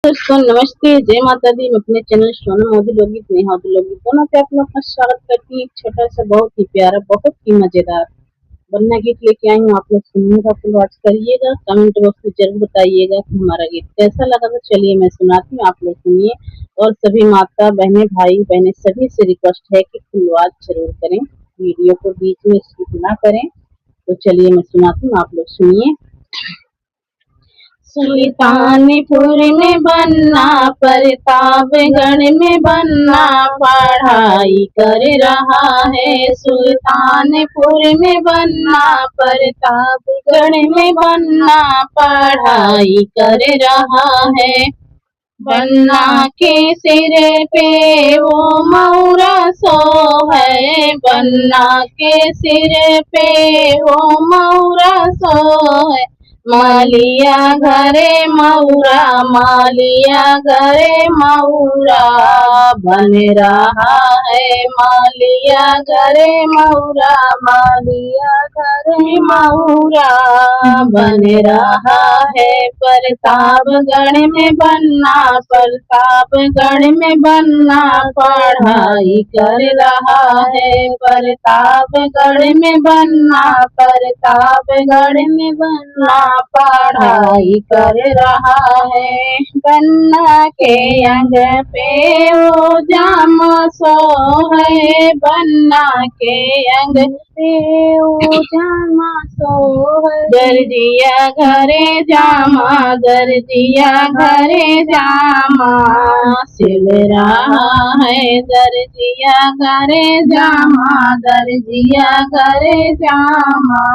दोस्तों नमस्ते, जय माता दी। मैं अपने चैनल सोनम मोदी लोकगीत नेहा लोकगीत दोनों पे आप लोग का स्वागत करती हूँ। एक छोटा सा बहुत ही प्यारा, बहुत ही मजेदार वरना गीत लेके आई हूँ। आप लोग सुनिएगा, फिर वॉच करिएगा, कमेंट बॉक्स में जरूर बताइएगा कि हमारा गीत कैसा लगा। तो चलिए मैं सुनाती हूँ, आप लोग सुनिए। और सभी माता बहने, भाई बहने सभी से रिक्वेस्ट है कि फुल वॉच जरूर करें, वीडियो को बीच में स्किप ना करें। तो चलिए मैं सुनाती हूँ, आप लोग सुनिए। सुल्तानपुर में बनना, प्रतापगढ़ में बनना, पढ़ाई कर रहा है। सुल्तानपुर में बनना, प्रतापगढ़ में बनना, पढ़ाई कर रहा है। बन्ना के सिर पे वो मौरा सो है, बन्ना के सिर पे वो मौरा सो है। मालिया घरे मऊरा, मालिया घरे मऊरा बन रहा है। मालिया घरे मऊरा, मालिया घरे मऊरा बन रहा है। प्रतापगढ़ में बनना, प्रतापगढ़ में बनना, पढ़ाई कर रहा है। प्रतापगढ़ में बनना, प्रतापगढ़ में बनना, पढ़ाई कर रहा है। बन्ना के अंग पे वो जामा सो है, बन्ना के अंग पे वो जामा सो है। दर्जिया घरे जामा, दर्जिया घरे जामा सिल रहा है। दर्जिया घरे जामा, दर्जिया घरे जामा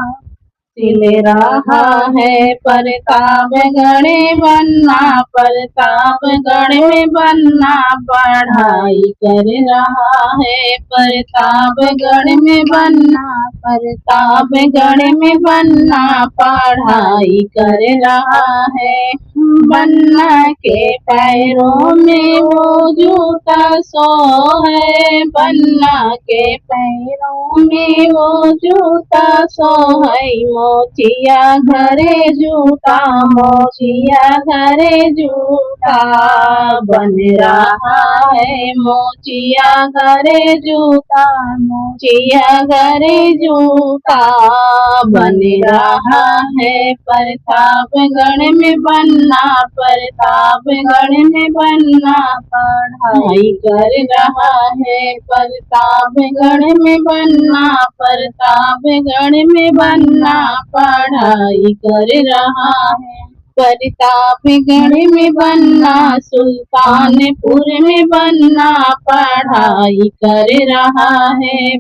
सिल रहा है। प्रतापगढ़ बनना, प्रतापगढ़ में बनना, पढ़ाई कर रहा है। प्रतापगढ़ में बनना, प्रतापगढ़ में बनना, पढ़ाई कर रहा है। बन्ना के पैरों में वो जूता सो है, बन्ना के पैरों में वो जूता सो है। मोचिया घरे जूता, मोचिया घरे जूता बन रहा है। मोचिया घरे जूता, मोचिया घरे जूता बन रहा है। प्रतापगढ़ में बनना, प्रतापगढ़ में बनना, पढ़ाई कर रहा है। प्रतापगढ़ में बनना, प्रतापगढ़ में बनना, पढ़ाई कर रहा है। प्रतापगढ़ में बनना, सुल्तानपुर में बनना, पढ़ाई कर रहा है।